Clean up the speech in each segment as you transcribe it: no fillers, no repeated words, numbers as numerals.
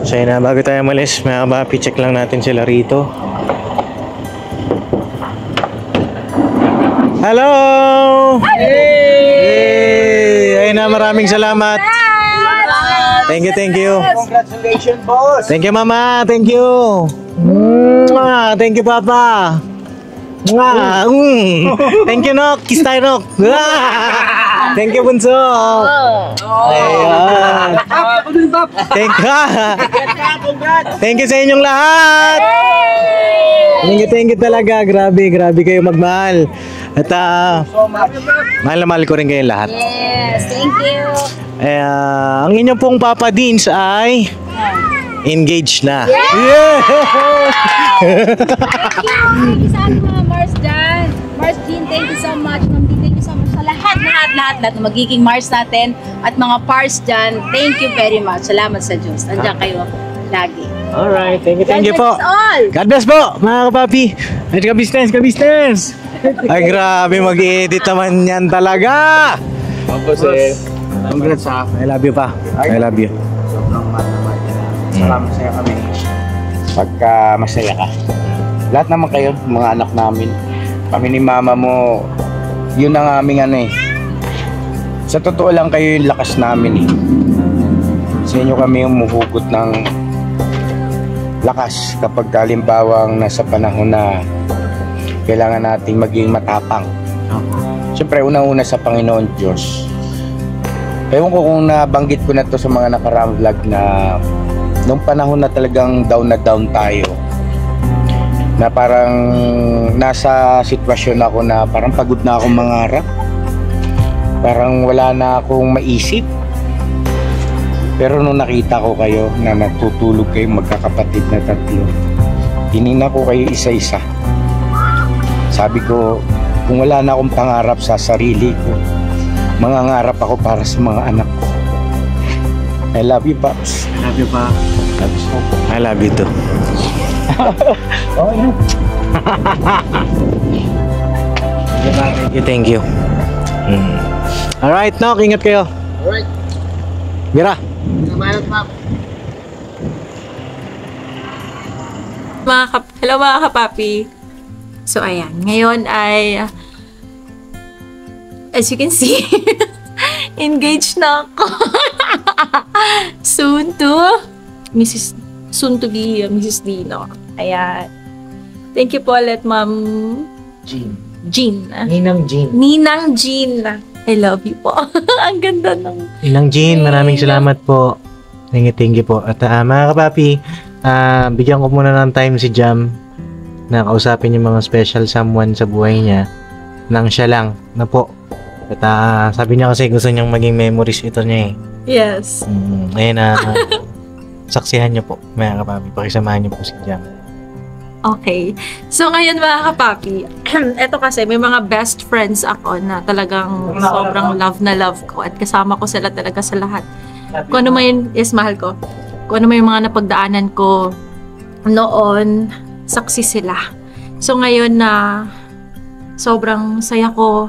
So yun na, bago tayo malis, mga kapapi, check lang natin sila rito. Hello! Hey! Ayun na, maraming salamat. Thank you, thank you. Congratulations, boss. Thank you, mama. Thank you. Thank you, papa. Thank you, Nok. Kiss tayo, Nok. Thank you, Bunso. Ayan. Thank you. Thank you sa inyong lahat. Thank you talaga. Grabe kayo magmahal. At mahal na mahal ko rin kayo lahat. Yes, thank you. Ang inyong pong Papa Deans ay engaged na. Yeah! Thank you sa ating mga Mars dyan. Mars Jean, thank you so much. Ma'am D, thank you so much sa lahat na magiging Mars natin at mga Pars dyan. Thank you very much. Salamat sa Diyos. Nandiyan kayo lagi. Alright, thank you po. All. God bless po, mga kapapi. At ka-business. Ay, grabe, mag-i-edit naman yan talaga. Congrats ha. I love you pa. I love you. Salamat sa'yo kami. Pagka masaya ka. Lahat naman kayo, mga anak namin. Kami ni mama mo, yun ang aming ano eh. Sa totoo lang kayo yung lakas namin eh. Sa inyo kami umuhugot ng lakas kapag kalimbawang nasa panahon na kailangan nating maging matapang. Siyempre, una-una sa Panginoon Diyos. Ewan ko kung nabanggit ko na to sa mga nakaraang vlog na nung panahon na talagang down na down tayo, na parang nasa sitwasyon ako na parang pagod na akong mangarap, parang wala na akong maisip. Pero nung nakita ko kayo na natutulog kayo magkakapatid na tatlo, tinignan ko kayo isa-isa. Sabi ko, kung wala na akong pangarap sa sarili ko, mangangarap ako para sa mga anak ko. I love you, Pops. I love you pa. I love you too. Oh, yeah. Thank you. Alright, Nok, ingat kayo. Alright. Mira. Salamat, Pop. Hello mga kapapi. So ayan, ngayon ay as you can see, engaged na ako. Soon to be Mrs. Dino. Ayan. Thank you po ulit, Ma'am Jean. Ninang Jean. Ninang Jean. I love you po. Ang ganda ng... Ninang Jean, maraming salamat po. Thank you po. At mga kapapi, bigyan ko muna ng time si Jam na kausapin yung mga special someone sa buhay niya nang siya lang na po. At sabi niya kasi gusto niyang maging memories ito niya eh. Yes. Ayun saksihan niyo po, mga kapapi. Pakisamahan niyo po si Jam. Okay. So ngayon mga kapapi, eto kasi may mga best friends ako na talagang sobrang love na love ko at kasama ko sila talaga sa lahat. Kung ano man is mahal ko. Kung ano man yung mga napagdaanan ko noon, saksi sila. So ngayon na sobrang saya ko,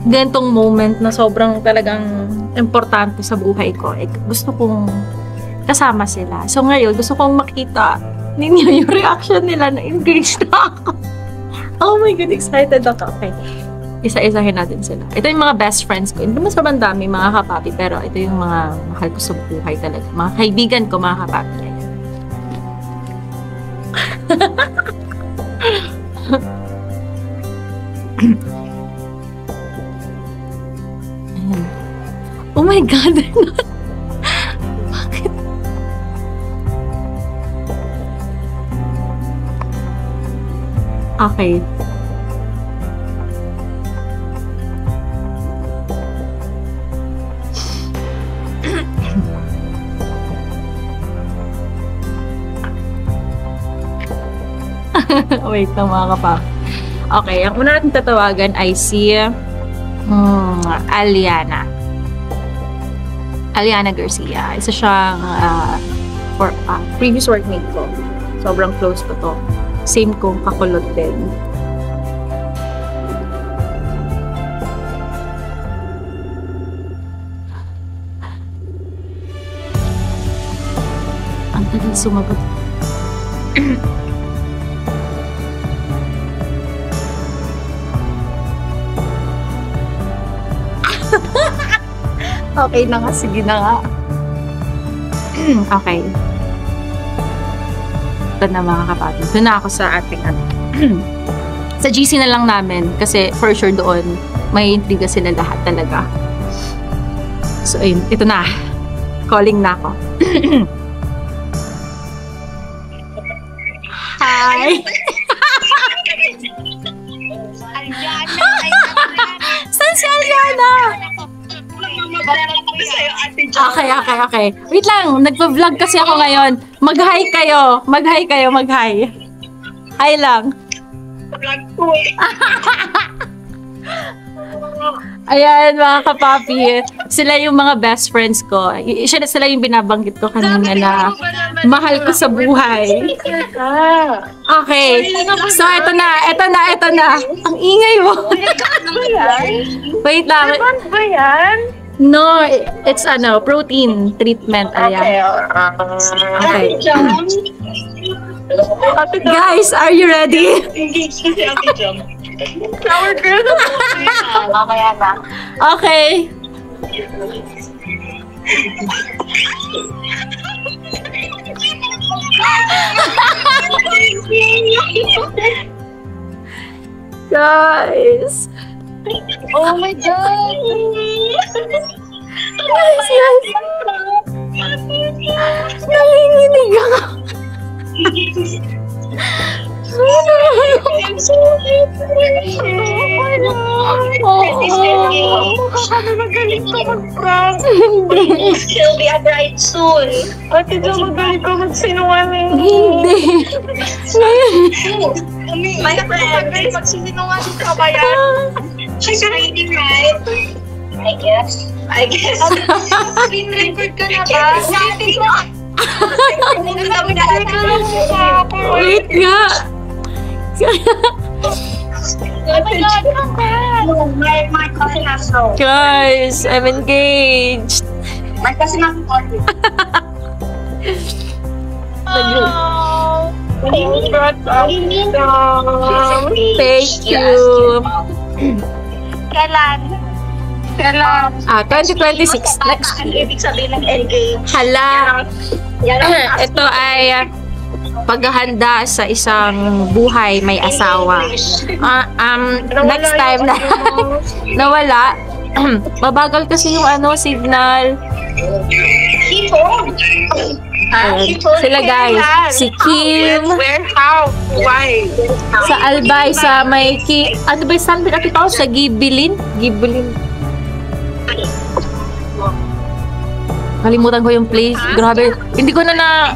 ganitong moment na sobrang talagang importante sa buhay ko, gusto kong kasama sila. So ngayon, gusto kong makita ninyo yung reaction nila na engaged na ako. Oh my God, excited ako. Okay, isa-isahin natin sila. Ito yung mga best friends ko. Hindi naman sobrang dami mga kapapi, pero ito yung mga mahal ko sa buhay talaga. Mga kaibigan ko, mga kapapi. Oh my God, they're not. Bakit? Okay. Wait lang mga kapap. Okay, ang una natin tatawagan ay si Aliana. Aliana Garcia. Isa siyang previous workmate ko. Sobrang close ko to. Same kong kakulot din. Ang Sumagot. Okay na nga, sige na nga. Okay. Ito na mga kapatid. Doon na ako sa ating ano. Sa GC na lang namin kasi for sure doon may intriga sila lahat talaga. So ayun, ito na. Calling na ako. Hi! Saan si Aliana? Okay. Wait lang, nagpa-vlog kasi ako ngayon. Mag-hi kayo. Mag-hi. Hi lang. Ayan mga kapapi, sila yung mga best friends ko. Sila yung binabanggit ko kanina na mahal ko sa buhay. Okay, so eto na. Ang ingay mo. Wait lang. Ba yan? No, it's protein treatment. Ayan. Okay. Guys, are you ready? Engaged na si Ate Jam. Flower girl. Mamaya na. Okay. Guys. Oh my God. Guys. Nanginginig ako. I'm so happy. Ano magaling ka mag-prank? She'll be a bride soon. Ate Jo, magaling ka magsinungaling. Hindi. May nakapagaling magsinungaling ka ba yan? She's ready, right? I guess. Screen record ka na ba? Wait nga. Oh my God, my cousin has no. Guys, I'm engaged. My cousin has no. Oh, Thank you. Kailan? 2026. Next. Ano ibig sabihin ng engage? Hala. Yan ang Ito ay paghahanda sa isang buhay may asawa. Next time na nawala. Mabagal kasi yung signal. Sila guys, si Kim, Where? How? Why? sa Albay, sa may ano ba yung saan pinakita ko? Sa Gibilin? Kalimutan ko yung place. Grabe. Hindi ko na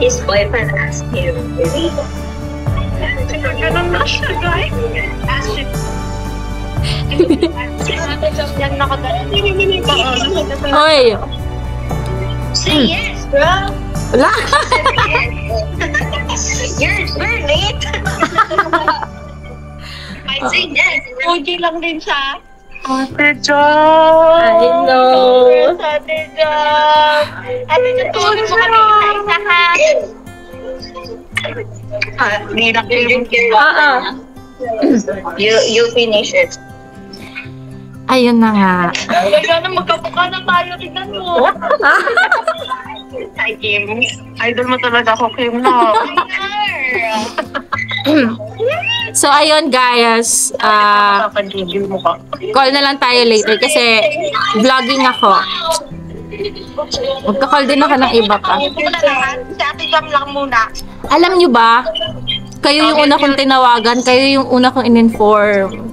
His boyfriend asked him. Ganun na siya, guys. Ask him. Yan nakagaling. Oy! Say yes, bro. Wala! You're very late. I say yes. Okay lang din siya. Ate Jom! I know. Ate Jom! Ate Jom, tulong mo kami isa-isa. Nilak yung You finish it. Ayun na nga. Kaya na magkapukha na tayo. Tignan mo. Hi, Kim. Idol mo talaga ako, Kim. No. So, ayun guys. Call na lang tayo later kasi vlogging ako. Magka-call din ako ng iba pa. Si Ate Jam lang muna. Alam nyo ba, kayo yung una kong tinawagan, kayo yung una kong in-inform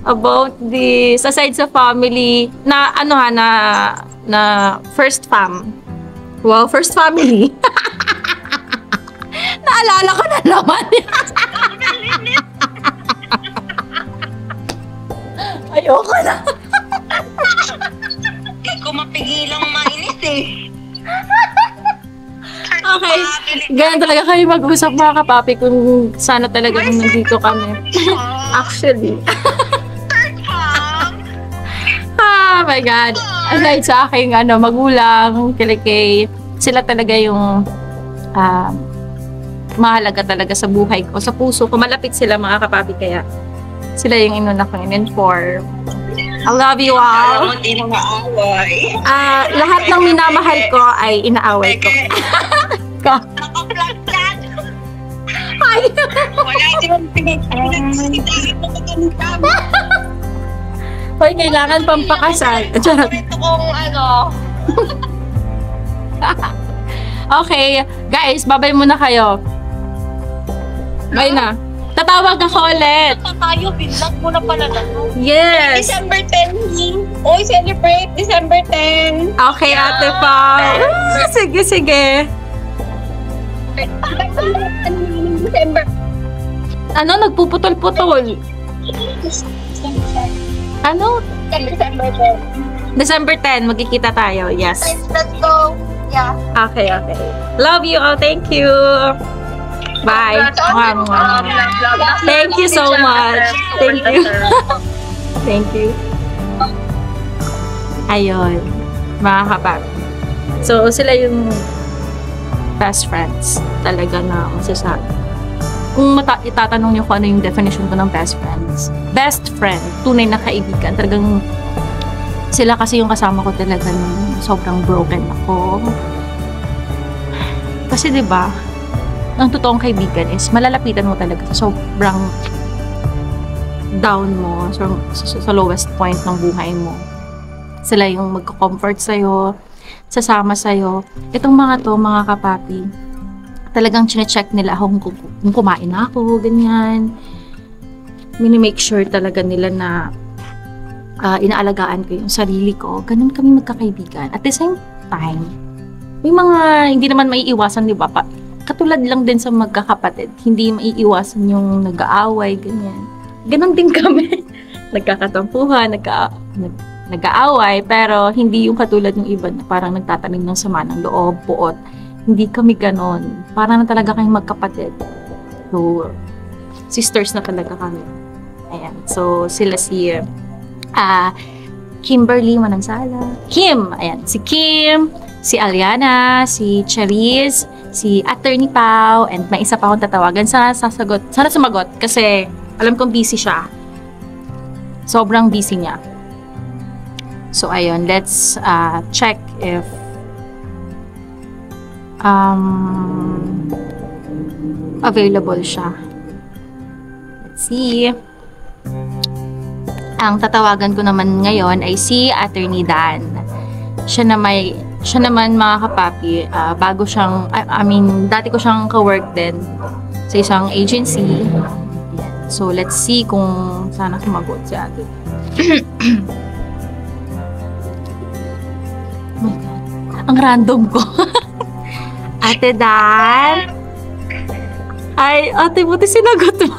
about this. Aside sa family, na na first fam. Wow, first family. Naalala ko na naman. Ayoko na. Hindi ko mapigilang mainis eh. Okay. Ganun talaga kayo mag-usap mga kapapi kung sana talaga nandito kami. Actually. Oh my God. Aside sa aking magulang, kay Sila talaga yung mahalaga talaga sa buhay ko, sa puso ko. Malapit sila mga kapapi, kaya sila yung inuna kong in-inform. I love you all. Hindi na maaway. Lahat ng minamahal ko ay inaaway ko. Nakaplag-plag. Ay! Wala din pinagsasabi mo kami. Hoy, kailangan pampakasal. Charot. Ito kong Okay, guys, babay muna kayo. Bye na. Tatawag ako ulit. tayo, binlock mo na pala na. Yes. December 10. Oy, celebrate December 10. Okay, Ate Pao. Sige, sige. December. Ano, nagpuputol-putol? Ano? December 10. December 10, magkikita tayo. Yes. Let's go. Yeah. Okay, okay. Love you all. Thank you. Bye. Mwah, mwah. Thank you so much. Thank you. Thank you. Ayun. Mga kapapi. So, sila yung best friends. Talaga na masasabi. Kung itatanong niyo kung ano yung definition ko ng best friends. Best friend. Tunay na kaibigan. Talagang sila kasi yung kasama ko talaga nung sobrang broken ako. Kasi 'di ba, ang totoong kaibigan is malalapitan mo talaga sa sobrang down mo, sa lowest point ng buhay mo. Sila yung magko-comfort sa'yo, sasama sa'yo. Itong mga to, mga kapapi, talagang chine-check nila kung kumain na ako, ganyan. Mini-make sure talaga nila na inaalagaan ko yung sarili ko. Ganun kami magkakaibigan. At the same time, may mga hindi naman maiiwasan, di ba? Katulad lang din sa magkakapatid. Hindi maiiwasan yung nag-aaway, ganyan. Ganun din kami. Nagkakatampuhan, nag-aaway, pero hindi yung katulad ng iba na parang nagtatanim ng sama ng loob, puot. Hindi kami ganon. Parang na talaga kayong magkapatid. So, sisters na talaga kami. Ayan. So, sila si Kimberly Manansala. Kim! Ayan. Si Kim, si Aliana, si Cherise, si Attorney Pao, and may isa pa akong tatawagan. Sana sumagot kasi alam kong busy siya. Sobrang busy niya. So, ayun. Let's check if available siya. Let's see. Ang tatawagan ko naman ngayon ay si Attorney Dan. Siya naman mga kapapi, bago siyang, dati ko siyang ka-work din sa isang agency. So, let's see kung sana sumagot si ate. Oh my God. Ang random ko. Ate Dan? Ay, ate, buti sinagot mo.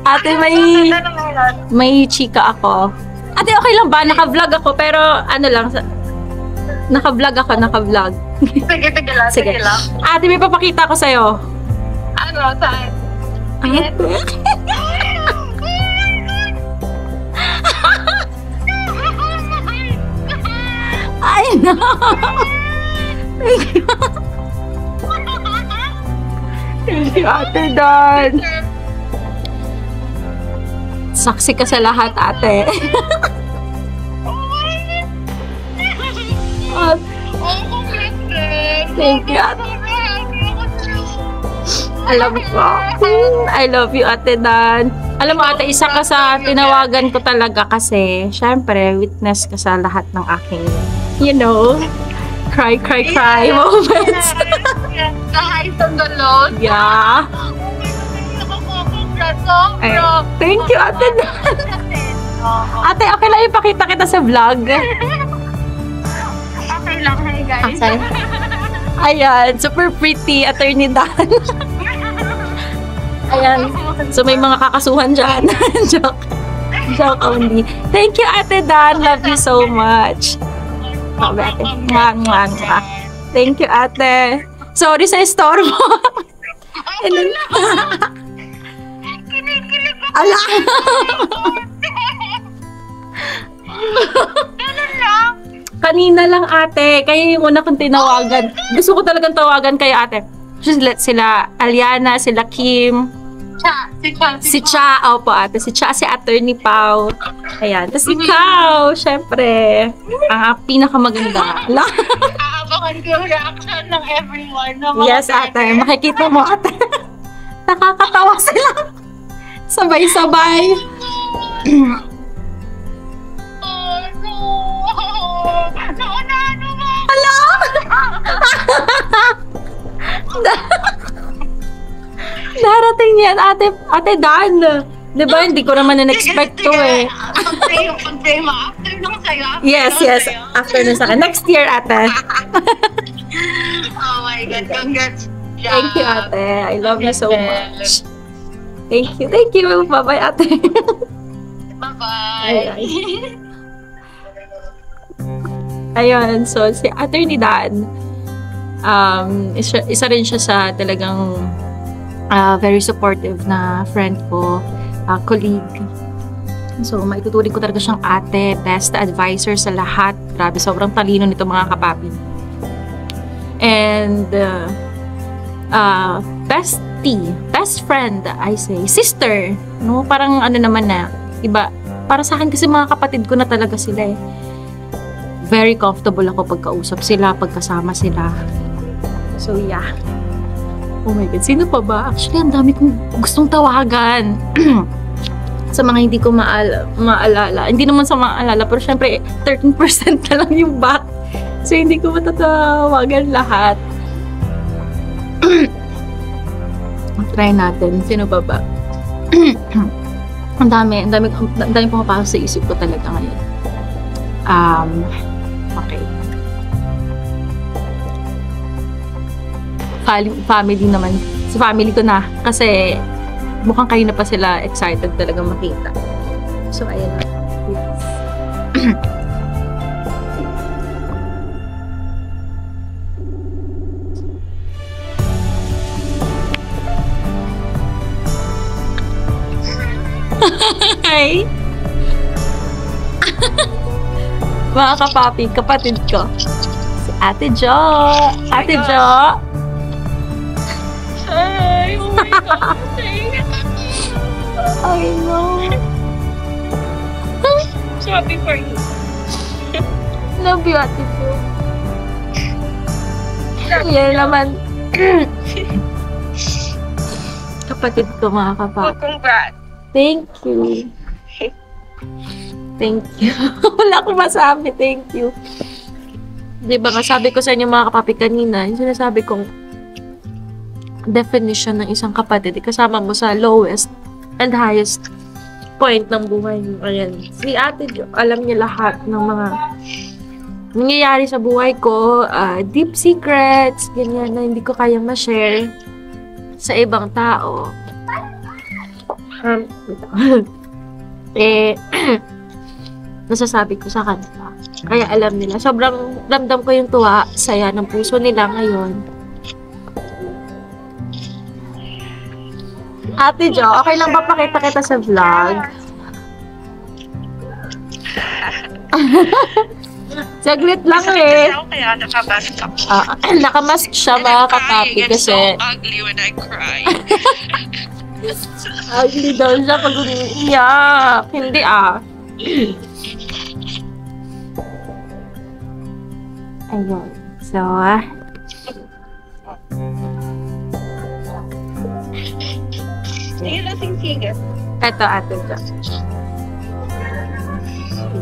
Ate, may chika ako. Ate, okay lang ba? Naka-vlog ako, pero ano lang, naka-vlog. Sige lang. Sige. Lang. Ate, may papakita ko sa'yo. Ano? Saan? Ay, no. Thank you, Ate Dan. Saksi ka sa lahat, ate. Thank you, ate. Alam ko. I love you, Ate Dan. Alam mo, ate, isa ka sa tinawagan ko talaga kasi, syempre, witness ka sa lahat ng aking, cry moments. The highs and the lows. Yeah. Ay, thank you, Ate Dan. Ate, okay lang ipakita kita sa vlog. Okay lang, hi guys. Okay. Ayan, super pretty, Attorney Dan. Ayan, so may mga kakasuhan dyan. Joke only. Thank you, Ate Dan. Love you so much. Sabi, ate. Mwah. Thank you, ate. Sorry sa istorbo. Ala! Ganun lang. Kanina lang ate, kaya yung una kong tinawagan. Gusto ko talagang tawagan kayo ate. Sila Aliana, sila Kim, si Cha, opo ate, si Cha, si Attorney Pau. Ayan, tapos ikaw, syempre, ang pinakamaganda. Aabangan ko yung reaction ng everyone. Ng mga Yes ate, makikita mo ate. Nakakatawa sila. Sabay-sabay. Oh, no! Naunano mo! Darating yan, ate Dan. Diba, hindi ko naman na-expect to eh. Pag-pray mo, after nung sayo. Yes. After na sa akin. Next year, ate. Oh my God, congrats. Thank you, ate. I love you so much. Thank you. Bye-bye, ate. Bye-bye. Ayun, so si Attorney Dan, isa rin siya sa talagang very supportive na friend ko, colleague. So, maituturing ko talaga siyang ate, best advisor sa lahat. Grabe, sobrang talino nito mga kapapi. And, bestie, best friend, I say, sister, no? Parang ano naman na, iba, para sa akin kasi mga kapatid ko na talaga sila eh. Very comfortable ako pagkausap sila, pagkasama sila. So, yeah. Oh my God, sino pa ba? Actually, ang dami kong gustong tawagan. Sa mga hindi ko maalala. Hindi naman sa maalala, pero syempre, 13% na lang yung back. So, hindi ko matatawagan lahat. Try natin. Sino pa ba? Ang dami pumapasok sa isip ko talaga ngayon. Okay. Family naman. Sa family ko na. Kasi mukhang kanina pa sila excited talaga makita. So, ayun na. Hi! Mga kapapi, kapatid ko. Si Ate Jo! Ate Jo! Hi! Oh my God! I know. So happy for you. Love you, Ate Jo. Yan naman. Kapatid ko, mga kapapi. Congrats. Thank you. Thank you. Wala akong masabi. Thank you. Diba nga sabi ko sa inyo mga kapapi kanina, yung sinasabi kong definition ng isang kapatid, kasama mo sa lowest and highest point ng buhay mo. Ayan. Si Ate Jo, alam niya lahat ng mga nangyayari sa buhay ko, deep secrets, ganyan na hindi ko kayang ma-share sa ibang tao. Nasasabi ko sa kanila. Kaya alam nila. Sobrang ramdam ko yung tuwa, saya ng puso nila ngayon. Ate Jo, okay lang ba pakita kita sa vlog? Saglit lang eh. Kaya nakamask ako. Nakamask siya mga kapapi kasi so ugly when I cry. ugly daw siya pag umiiyak. Hindi Ayun. So, Sige lang, sige. eto Ate Jo.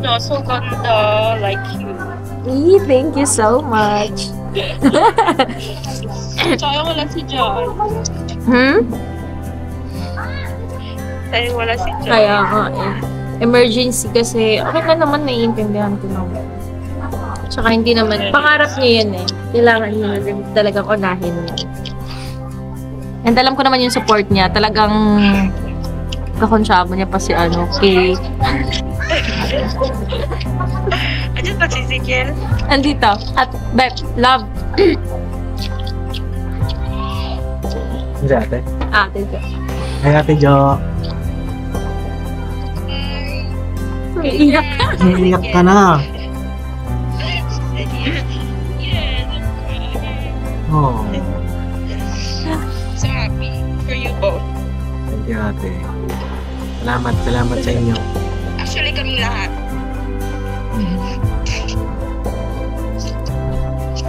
No, so ganda. Like you. Thank you so much. Sayang wala si John. Sayang wala si John. Kaya nga emergency kasi okay na naman, naiintindihan ko naman. Tsaka hindi naman, pangarap niya yan eh. Kailangan niya talagang unahin niya. And alam ko naman yung support niya. Talagang kakonsyabo niya pa si kay... Andiyan ba si Ezekiel? Andito. At Beth, love. Si ate. Ate Jo. Ay, Ate Jo. Iiyak ka. Iiyak ka na. Yes, I'm crying. Oh, So happy for you both. thank you ate. Salamat sa inyo. Actually, kami lahat.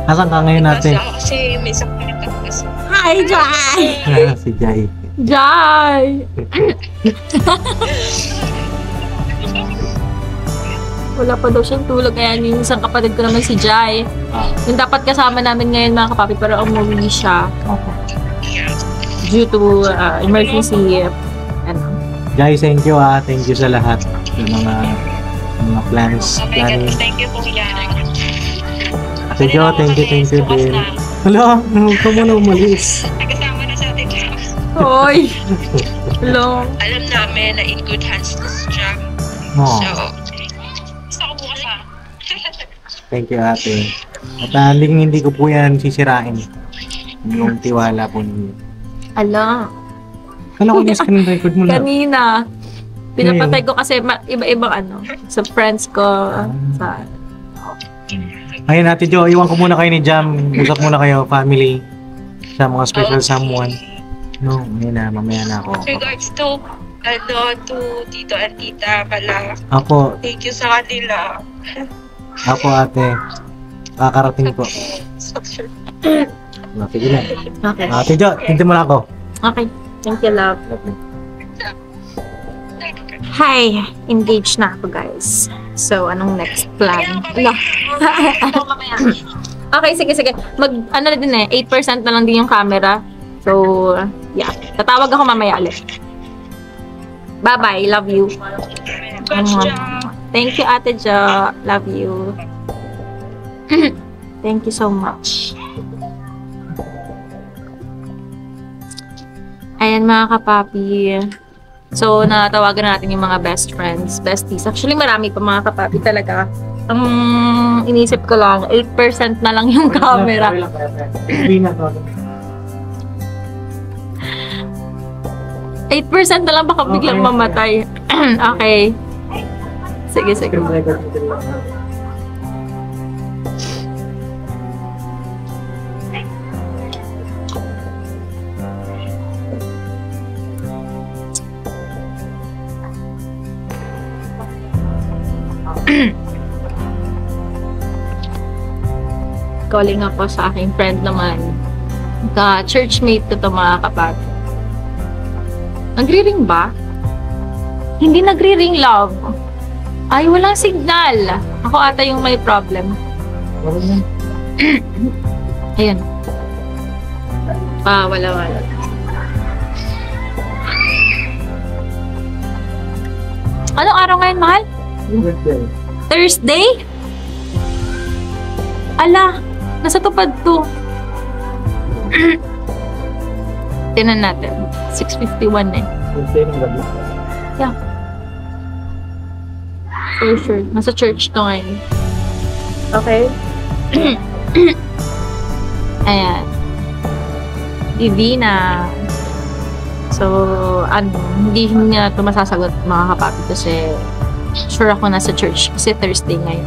Asan ka ngayon ate? Kasi may sakit kasi. Hi, Jai! Si Jai. Jai! Wala pa daw siyang tulog. Kaya yung isang kapatid ko naman si Jai. Yung dapat kasama namin ngayon mga kapapi, pero umuwi siya. Due to emergency. Ano. Jai, thank you Thank you sa lahat. Yung mga plans. Planning. Thank you, Kuya. Ate Jo, thank you din. Hala, huwag ka muna umalis. Nagkasama na sa atin. Hoy! Hello. Alam namin na in good hands na si Jam. Oh, So, gusto ko bukas ha. thank you ate. At hindi ko po yan sisirain. Yung tiwala po ninyo. Ala. Kala ko yung screen record mo na. Kanina. Pinapatay ko kasi iba-ibang ano. Sa friends ko. Sa... Ayun ate Jo, iwan ko muna kayo ni Jam. Usap muna kayo, family. Sa mga special someone. No, ayun na, mamaya na ako. Regards to, to Tito and Tita pala. Ako, Thank you sa kanila. ate. Kakarating po. Sige na. Okay. Ate Jo, tintin mo na ako. Okay. Thank you, love. Hi! Engaged na ako, guys. So, anong next plan? Ala. Okay, sige. Ano na din 8% na lang din yung camera. So, yeah. Tatawag ako mamaya ulit. Bye-bye. Love you. Thank you, Ate Jo. Love you. Thank you so much. Ayan mga kapapi. So, natawagan natin yung mga best friends, besties. Actually, marami pa mga kapapi talaga. Ang inisip ko lang, 8% na lang yung camera. 8% na lang baka biglang mamatay. Okay. Sige. Calling ako sa aking friend naman. Ka-churchmate ko to mga kapag. Nagri-ring ba? Hindi nagri-ring, love. Ay, walang signal. Ako ata yung may problem. Ayan. Wala. Anong araw ngayon, mahal? Thursday? Ala, nasa tupad to. Tinan natin. 6:51 eh. Yeah. For sure. Nasa church to ngayon. Okay? Ayan. Divina. So, hindi niya ito masasagot mga kapapi kasi sure ako nasa church kasi Thursday ngayon.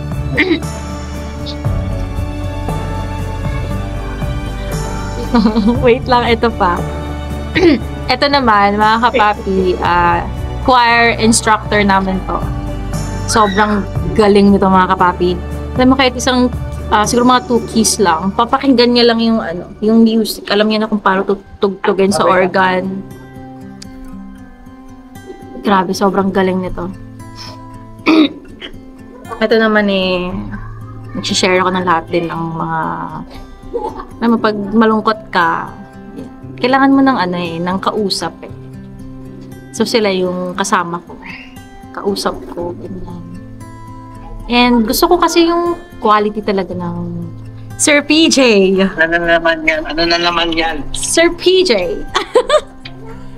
Wait lang, ito pa. Ito naman, mga kapapi, choir instructor namin to. Sobrang galing nito mga kapapi. Alam mo, kahit isang, siguro mga 2 keys lang, papakinggan niya lang yung music. Alam niya na kung paano tugtugin sa organ. Grabe, sobrang galing nito. Ito naman nagsishare ako ng lahat din ng mga, pag malungkot ka, kailangan mo ng kausap eh. So sila yung kasama ko. Kausap ko, ganyan. And gusto ko kasi yung quality talaga ng Sir PJ. Ano na naman yan? Sir PJ.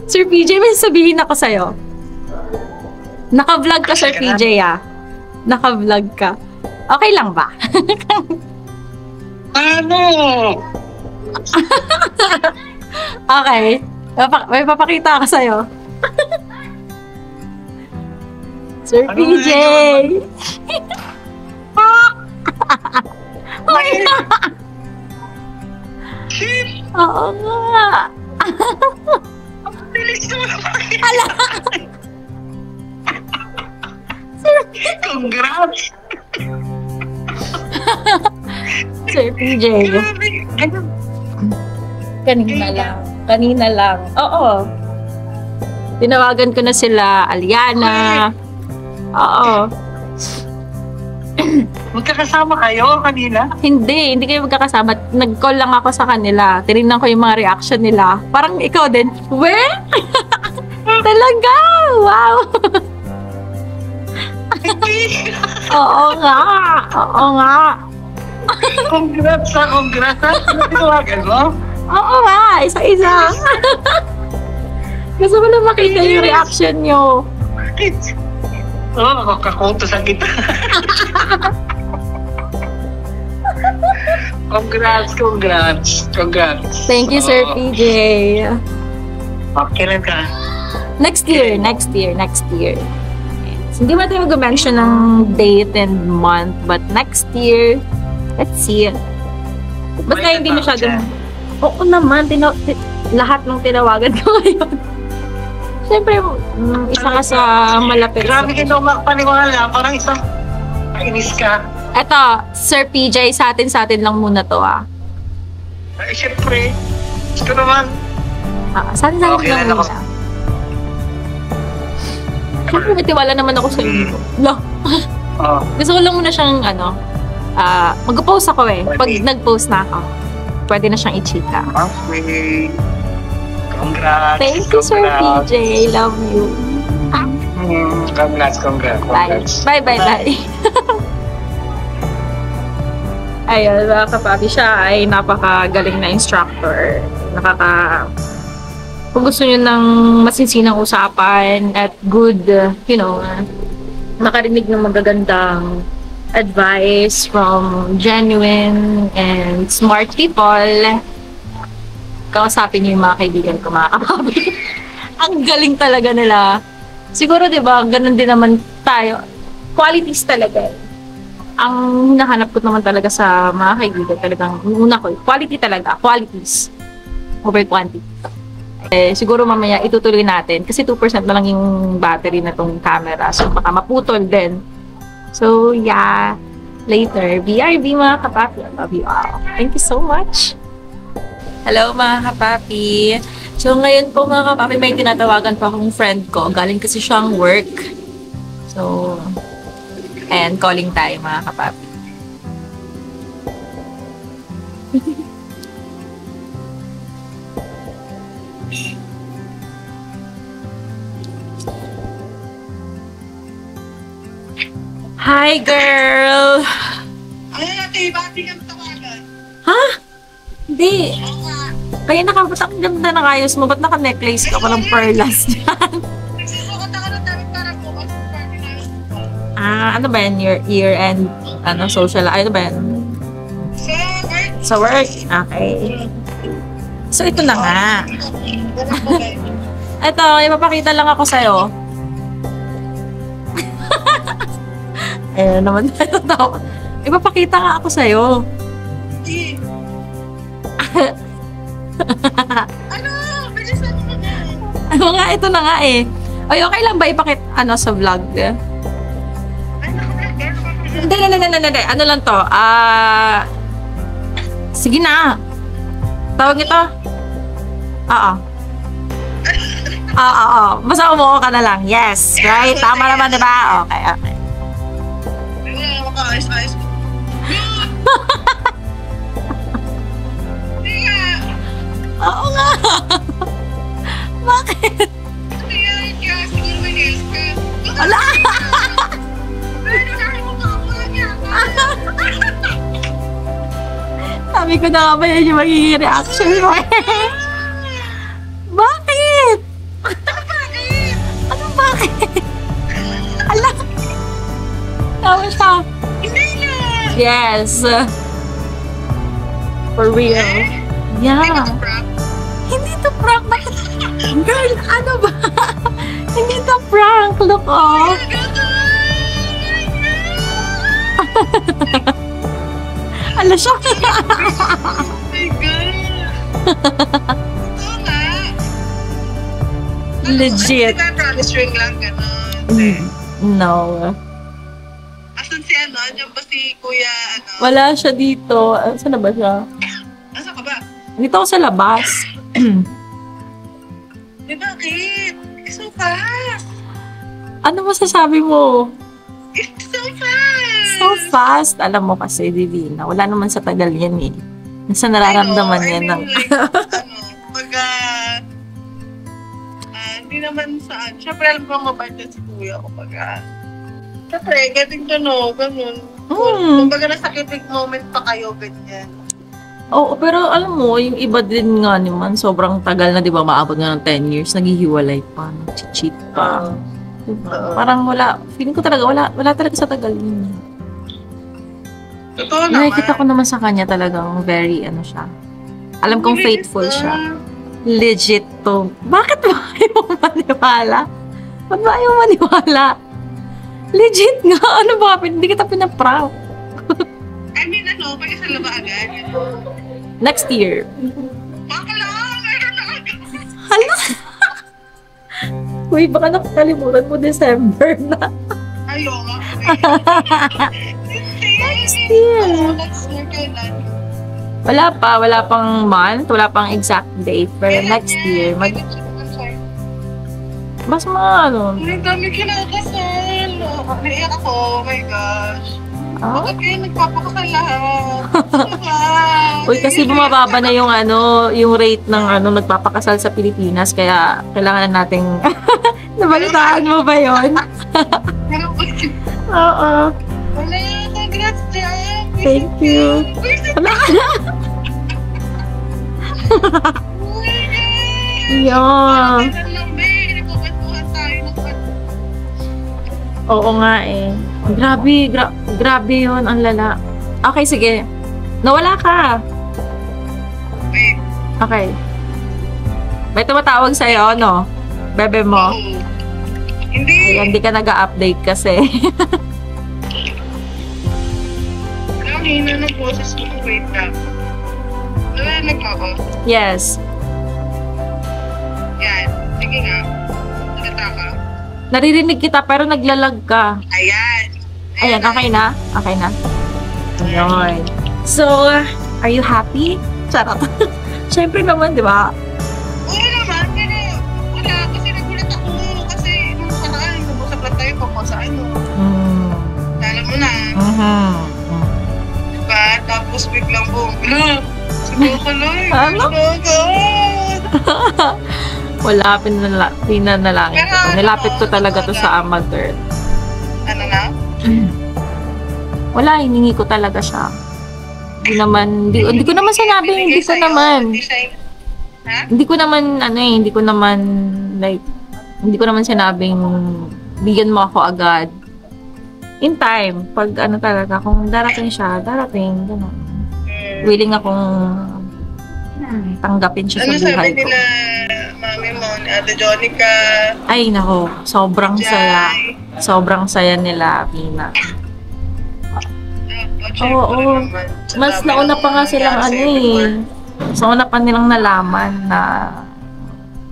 Sir PJ, may sabihin ako sa'yo. Naka-vlog ka, Sir PJ, Naka-vlog ka. Okay lang ba? Ano? Okay. May papakita ako sa'yo. Sir PJ! Oo nga. Bilis mo naman. Congrats! Sir PJ. Kanina lang. Oo. Tinawagan ko na sila, Aliana. Oo. Magkakasama kayo kanina? Hindi kayo magkakasama. Nag-call lang ako sa kanila. Tinignan ko yung mga reaction nila. Parang ikaw din. We? Talaga? Wow! Oo nga. Congrats ha, congrats ha. Ano tinawagan mo? Oo nga. Isa-isa. Gusto mo na makita yung reaction nyo. Oo, kakutosan kita. Congrats. Thank you, Sir Oo. PJ. Kailan ka? Next year. Hindi ba tayo mag-mention ng date and month, but next year, let's see. Basta May hindi tatawag masyadong... dyan. Oo naman, lahat ng tinawagan ko ngayon. Siyempre, isa ka sa malapit. Grabe ka daw makapaniwala. Parang isang inis ka. Eto, Sir PJ, sa atin lang muna to ah. Ay, syempre. Gusto naman. Sa atin Okay, lang ako. muna. Siyempre, may tiwala naman ako sa inyo. Lo, Oo. gusto ko lang muna siyang, mag-post ako eh. Pag Pwede. nag-post na ako, pwede na siyang i-chika. Okay. Congrats. Thank you, Sir PJ. Love you. Congrats. Bye. Bye. Ayun, mga kapapi, siya ay napakagaling na instructor. Kung gusto nyo ng masinsinang usapan at good, makarinig ng magagandang advice from genuine and smart people, kausapin nyo yung mga kaibigan ko, mga kapapi. Ang galing talaga nila. Siguro, di ba, ganun din naman tayo. Qualities talaga. Ang hinahanap ko naman talaga sa mga kaibigan, talagang una ko, quality talaga, qualities over quantity. Siguro mamaya itutuloy natin kasi 2% na lang yung battery na tong camera, so baka maputol din. So yeah, later. BRB mga kapapi, I love you all. Thank you so much. Hello mga kapapi. So ngayon po mga kapapi, may tinatawagan pa akong friend ko. Galing kasi siyang work. So, and calling tayo mga kapapi. Hi girl! Ano natin, bakit kang tawagan? Ha? Hindi. Oo nga. Kaya ang ganda ng ayos mo. Ba't naka-necklace ka pa ng perlas dyan? Nagsusukat ako ng damit para bukas ng party na. Ano ba yan? Year-end, social, ano ba yan? So, work. Sa work? Okay. So, ito na nga. Ganun po ba? Ito, ipapakita lang ako sa'yo. Ayun naman tayo tao. Ipapakita nga ako sa'yo. Hindi. Ano? Bilisan mo na. Ano nga, ito na nga eh. Ay, okay lang ba ipakita, sa vlog? Ano ka ba? Hindi. Ano lang to? Sige na. Tawag ito? Oo. Oo. Basta umuha ka na lang. Yes. Right? Tama naman, diba? Okay. Wala naman ka, ayos-ayos. Hindi nga. Oo nga. Bakit? Ano yan? Kaya siguro may nails ka. Wala. Ano na ako makakuha niya? Sabi ko na nga ba yan yung magiging reaction mo? Bakit? Bakit? Ano bakit? Ala. Tawa siya. Hindi na. Yes. For real. Yeah. Hindi ba ito prank? Hindi to prank. Bakit? Girl, ano ba? Hindi to prank. Look, oh. Hala siya. Oh my God. Oo nga. Legit. Ano, promise ring lang, gano'n. No. Asan si ano? Andiyan ba si Kuya, ano? Wala siya dito. Saan na ba siya? Asan ka ba? Dito ako sa labas. Bakit? It's so fast. Ano masasabi mo? It's so fast. So fast. Alam mo kasi, Divina, wala naman sa tagal yan eh. Nasa nararamdaman yan ng... Like, pagka, hindi naman saan. Siyempre, alam ko mabait yan si Kuya ko pagka. Siyempre, getting to know, ganun. Kumbaga nasa kilig moment pa kayo, ganyan. Oo, pero alam mo, yung iba din nga naman, sobrang tagal na, di ba, maabot nga ng 10 years, naghihiwalay pa, nag-cheat pa. Diba? Parang wala, feeling ko talaga, wala talaga sa tagal yun. Totoo naman. Nakikita ko naman sa kanya talagang very, ano siya. Alam kong faithful siya. Legit to. Bakit ba ayaw maniwala? Ba't ba ayaw maniwala? Legit nga, ano ba, hindi kita pinaprank. I mean, ano, pag-isala ba agad? Next year. Bakla, meron na agad. Hala! Uy, baka nakakalimutan mo December na. Ayaw nga. Next year. Next year, kailan? Wala pang month, wala pang exact date, pero next year, mas mga ano. Ang dami kinakasal. Naiyak ako, oh my gosh. Bakit kayo nagpapakasal lahat? Uy, kasi bumababa na yung ano, yung rate ng ano nagpapakasal sa Pilipinas, kaya kailangan na nating nabalitaan mo ba yon? Oo. Wala, congrats dyan. Thank you. Wala ka na. Oh my God. Yeah. Kailan lang, be? Nagpapatuhan tayo ng Oo nga eh. Grabe yun, ang lala. Okay, sige. Nawala ka. Wait. Okay. May tumatawag sa'yo, no? Bebe mo. Hindi. Ayan, hindi ka nag-update kasi. Ang hina ng boses mo. Wait lang. Nalalag mo ako? Yes. Yan. Sige nga. Nagata ka. Naririnig kita pero naglalag ka. Ayan. Ayan, okay na? Okay na? Ayun. So, are you happy? Charot. Siyempre naman, di ba? Oo naman. Pero wala. Kasi nagulat ako. Kasi nung nakaraan, nabusap lang tayo pa sa ano. Alam mo na. Diba? Tapos biglang boom. Sabi ko lang. Ano? Oh my God. Wala, pinanalangin ko. Pero, Nilapit ko talaga to sa Ama Girl. Ano na? Wala, hiningi ko talaga siya. Hindi ko naman sinabi, hindi ko naman. Hindi ko naman sinabing bigyan mo ako agad. In time, pag ano talaga, kung darating siya, darating, gano'n. Willing akong tanggapin siya Ano sa buhay sabi ko. nila, mami mo, ni Ate Jonica, Ay, nako, sobrang saya. Jai? Sobrang saya nila, Pina. Oo. Mas nauna pa nga silang ano eh. Mas nauna pa nilang nalaman na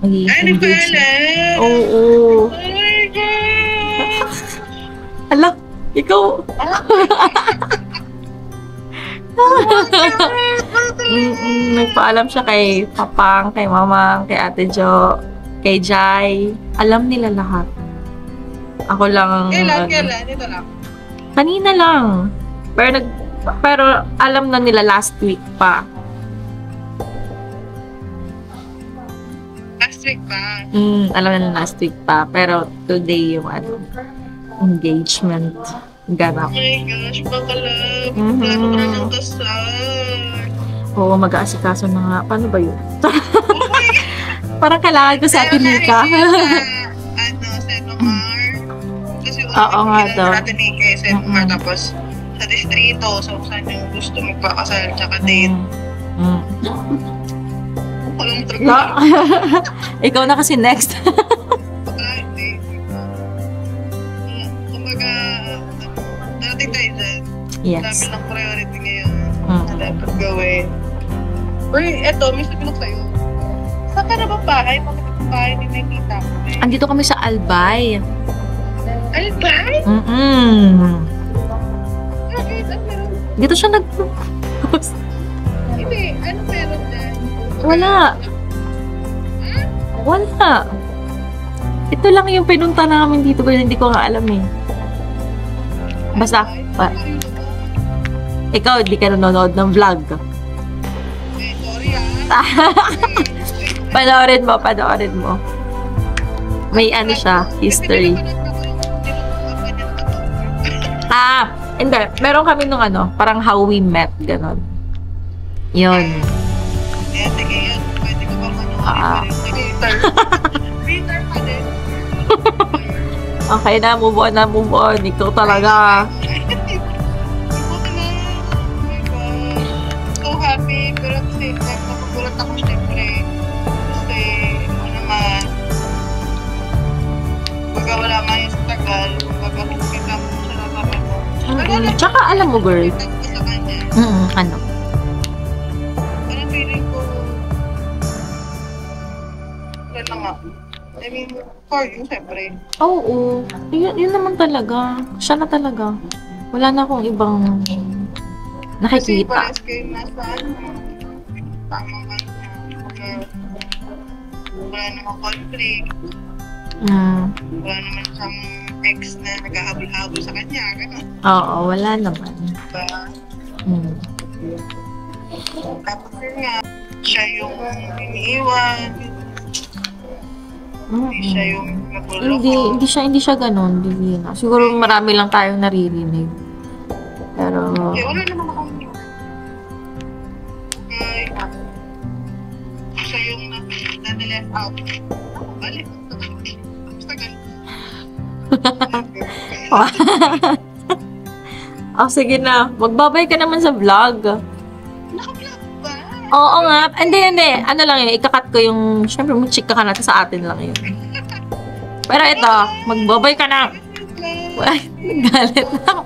Ay, hindi pa engage na. alam. Oo. Oh my God! Ala, ikaw. Nagpaalam siya kay Papang, kay Mamang, kay Ate Jo, kay Jai. Alam nila lahat. Ako lang. Kailan? Dito lang. Kanina lang. Pero alam na nila last week pa. Last week pa. Alam na nila last week pa. Pero today yung engagement ganap. Oh my gosh, bakala. Mhm. Plano ka na ng kasal. Oo, mag-aasikaso na nga. Paano ba yun? Parang kailangan ko sa Ate Nika. Senomar. Kasi Oo nga daw. Ate Nika, Senomar. Tapos sa distrito. So, saan yung gusto magpakasal tsaka date. Walang talaga. Ikaw na kasi next. Hindi. Kumbaga, darating tayo dyan. Yes. Dami ng priority ngayon. dapat gawin. Uy, eto, may sabi ko sa'yo. Saan ka na ba bahay? Bakit ang bahay ni nakita ko? Andito kami sa Albay. Albay? Bakit? Ano meron? Dito siya nag-post. Hindi, ano meron dyan? Wala. Wala. Ito lang yung pinunta namin dito pero hindi ko nga alam eh. Basta, ikaw hindi ka nanonood ng vlog. Eh, sorry ah. Panoorin mo. May ano siya, history. Hindi. Meron kami nung ano, parang how we met, ganon. Yun. Eh, sige yun. Pwede ko ba manood? Twitter. Twitter pa din. Okay na, move on. Ikaw talaga. So happy, pero at the same time, napagulat ako syempre. Kasi, ano naman, baga wala nga yung sa tagal, baga kung kita mo siya na sabi mo. Tsaka alam mo, girl. Kita ko sa kanya. Ano? Parang feeling ko, wala na nga. I mean, for you, syempre. Oo. Yun naman talaga. Siya na talaga. Wala na akong ibang Kasi nakikita. parehas kayo nasa ano, tamang ano, wala namang conflict, wala naman siyang ex na naghahabol-habol sa kanya, gano'n. Oo, wala naman. Diba? Tapos yun nga, siya yung iniiwan, hindi siya yung naguloko. Hindi siya ganun. Hindi na. Siguro marami lang tayong naririnig. Pero, Eh, wala naman akong siya yung na-left out. Ako, balik. Basta ganun. sige na. Magbabay ka naman sa vlog. Naka-vlog ba? Oo nga. Hindi. Ano lang yun, ikakat ko yung, syempre mag-chika ka natin sa atin lang yun. Pero ito, magbabay ka na. Ay, nagalit na.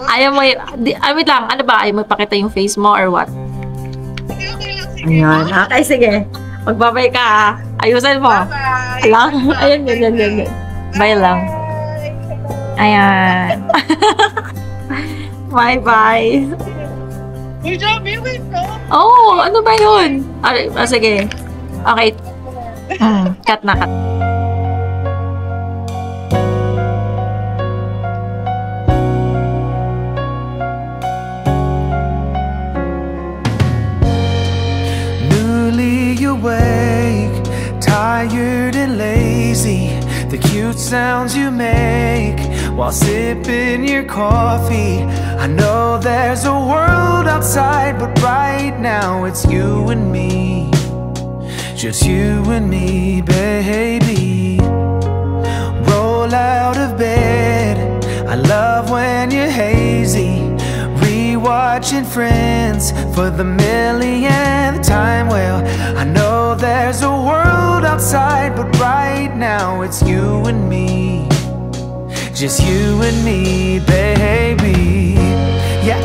Ayaw mo, wait lang, ano ba? Ayaw mo ipakita yung face mo or what? Sige, okay lang. Sige. Ayan, okay, sige. Magbabay ka ha. Ayusin mo. Bye-bye. Lang. Ayun. Bye lang. Ayan. Bye-bye. Uy, Joby, wait ko. Oh, ano ba yun? Sige. Okay. Cut na, cut. Newly awake, tired and lazy. The cute sounds you make while sipping your coffee. I know there's a world outside, but right now it's you and me. Just you and me, baby. Roll out of bed. I love when you're hazy. Rewatching Friends for the millionth time. Well, I know there's a world outside, but right now it's you and me. Just you and me, baby. Yeah,